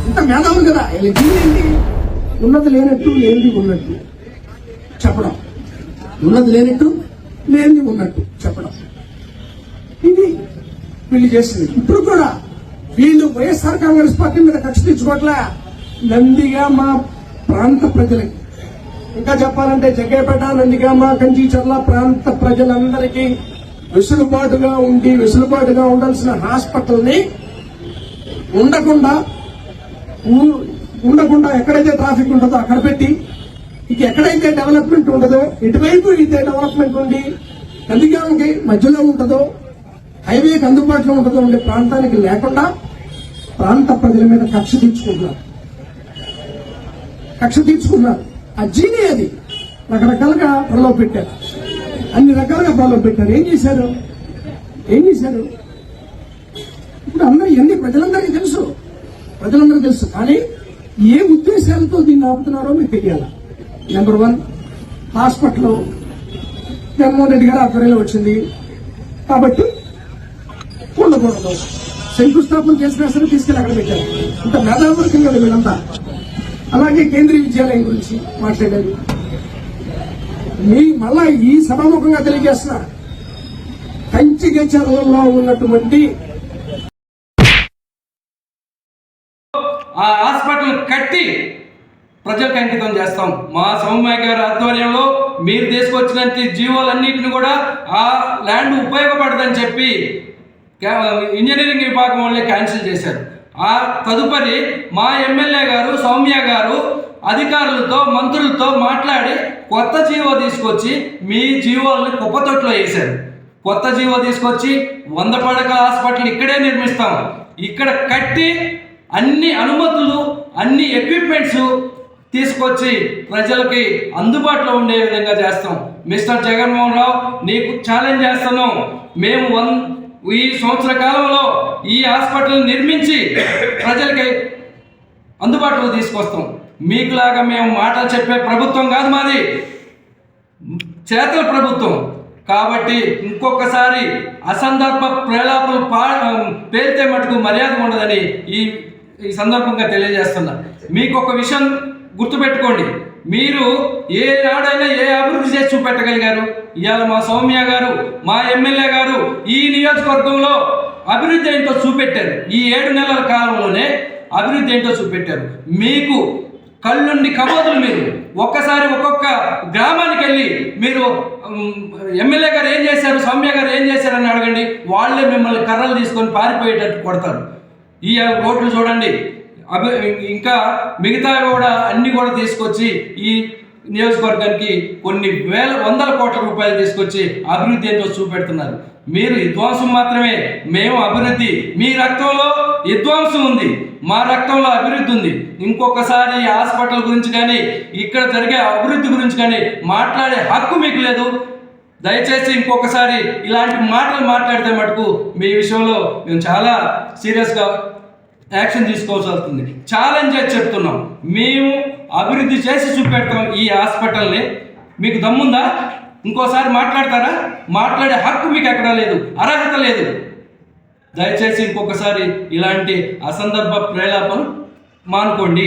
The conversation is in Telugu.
ఇంత మేధావులు కదా. ఏంటి ఉన్నది లేనట్టు లేనిది ఉన్నట్టు చెప్పడం, ఉన్నది లేనట్టు లేనిది ఉన్నట్టు చెప్పడం, ఇది వీళ్ళు చేసింది. ఇప్పుడు కూడా వీళ్ళు వైఎస్ఆర్ కాంగ్రెస్ పార్టీ మీద కక్ష తెచ్చుకోవట్లే. నందిగా మా ప్రాంత ప్రజలకి, ఇంకా చెప్పాలంటే జగ్గేపేట, నందిగామ, కంచిచర్ల ప్రాంత ప్రజలందరికీ వెసులుబాటుగా ఉండాల్సిన హాస్పిటల్ని ఉండకుండా ఎక్కడైతే ట్రాఫిక్ ఉంటుందో అక్కడ పెట్టి, ఇక ఎక్కడైతే డెవలప్మెంట్ ఉండదో, ఇటువైపు అయితే డెవలప్మెంట్ ఉండి నందిగామకి మధ్యలో ఉంటుందో, హైవేకి అందుబాటులో ఉంటుందో ఉండే ప్రాంతానికి లేకుండా ప్రాంత ప్రజల మీద కక్ష తీర్చుకున్నారు. ఆ జీని అది రకరకాలుగా ప్రలోభ పెట్టారు, అన్ని రకాలుగా ప్రలోభ పెట్టారు. ఏం చేశారు? ఇప్పుడు అందరూ ఇవన్నీ ప్రజలందరికీ తెలుసు. కానీ ఏ ఉద్దేశాలతో దీన్ని ఆపుతున్నారో మీకు తెలియాలి. నెంబర్ 1, హాస్పిటల్ జగన్మోహన్ రెడ్డి గారు ఆధ్వర్యంలో వచ్చింది కాబట్టి ఉండకూడదు. శంకుస్థాపన చేసినా సరే తీసుకెళ్లి అక్కడ పెట్టారు. ఇంత మేధావర్గం కదా వీళ్ళంతా. అలాగే కేంద్రీయ విద్యాలయం గురించి మాట్లాడారు. మళ్ళా ఈ సభాముఖంగా తెలియజేస్తున్నా, కంచిగచర్లలో ఉన్నటువంటి ఆ హాస్పిటల్ కట్టి ప్రజలకు అంకితం చేస్తాం. మా సౌమ్య గారి ఆధ్వర్యంలో మీరు తీసుకొచ్చినంత జీవోలన్నింటిని కూడా ఆ ల్యాండ్ ఉపయోగపడదని చెప్పి ఇంజనీరింగ్ విభాగం వాళ్ళే క్యాన్సిల్ చేశారు. ఆ తదుపరి మా ఎమ్మెల్యే గారు సౌమ్య గారు అధికారులతో మంత్రులతో మాట్లాడి కొత్త జీవో తీసుకొచ్చి మీ జీవోల్ని కుప్పతొట్లో వేశారు. కొత్త జీవో తీసుకొచ్చి 100 పడకల హాస్పిటల్ ఇక్కడే నిర్మిస్తాం, ఇక్కడ కట్టి అన్ని అనుమతులు అన్ని ఎక్విప్మెంట్స్ తీసుకొచ్చి ప్రజలకి అందుబాటులో ఉండే విధంగా చేస్తాం. మిస్టర్ జగన్మోహన్ రావు, నీకు ఛాలెంజ్ చేస్తున్నాం. మేము ఈ సంవత్సర కాలంలో ఈ హాస్పిటల్ నిర్మించి ప్రజలకి అందుబాటులో తీసుకొస్తాం. మీకులాగా మేము మాటలు చెప్పే ప్రభుత్వం కాదు మాది, చేతల ప్రభుత్వం. కాబట్టి ఇంకొకసారి అసందర్భ ప్రలాపలు పేలితే మటుకు మర్యాద ఉండదని ఈ సందర్భంగా తెలియజేస్తున్నా. మీకు ఒక విషయం గుర్తుపెట్టుకోండి, మీరు ఏ నాడైనా ఏ అభివృద్ధి చేసి చూపెట్టగలిగారు? ఇవాళ మా సౌమ్య గారు, మా ఎమ్మెల్యే గారు ఈ నియోజకవర్గంలో అభివృద్ధి ఏంటో చూపెట్టారు. ఈ 7 నెలల కాలంలోనే అభివృద్ధి ఏంటో చూపెట్టారు. మీకు కళ్ళుండి కబోదులు. మీరు ఒక్కసారి ఒక్కొక్క గ్రామానికి వెళ్ళి మీరు ఎమ్మెల్యే గారు ఏం చేశారు, సౌమ్య గారు ఏం చేశారని అడగండి. వాళ్ళే మిమ్మల్ని కర్రలు తీసుకొని పారిపోయేటట్టు కొడతారు. ఈ రోడ్లు చూడండి, ఇంకా మిగతా కూడా అన్ని కూడా తీసుకొచ్చి ఈ నియోజకవర్గానికి కొన్ని వందల కోట్ల రూపాయలు తీసుకొచ్చి అభివృద్ధి ఏంటో చూపెడుతున్నారు. మీరు విధ్వంసం మాత్రమే, మేము అభివృద్ధి. మీ రక్తంలో విధ్వంసం ఉంది, మా రక్తంలో అభివృద్ధి ఉంది. ఇంకొకసారి హాస్పిటల్ గురించి కానీ ఇక్కడ జరిగే అభివృద్ధి గురించి కానీ మాట్లాడే హక్కు మీకు లేదు. దయచేసి ఇంకొకసారి ఇలాంటి మాటలు మాట్లాడితే మటుకు మీ విషయంలో మేము చాలా సీరియస్గా యాక్షన్ తీసుకోవాల్సి వస్తుంది. ఛాలెంజ్ చేసి చెప్తున్నాం, మేము అభివృద్ధి చేసి చూపెడతాం ఈ హాస్పిటల్ని. మీకు దమ్ముందా? ఇంకోసారి మాట్లాడతారా? మాట్లాడే హక్కు మీకు ఎక్కడా లేదు, అర్హత లేదు. దయచేసి ఇంకొకసారి ఇలాంటి అసందర్భ ప్రేలాపలు మానుకోండి.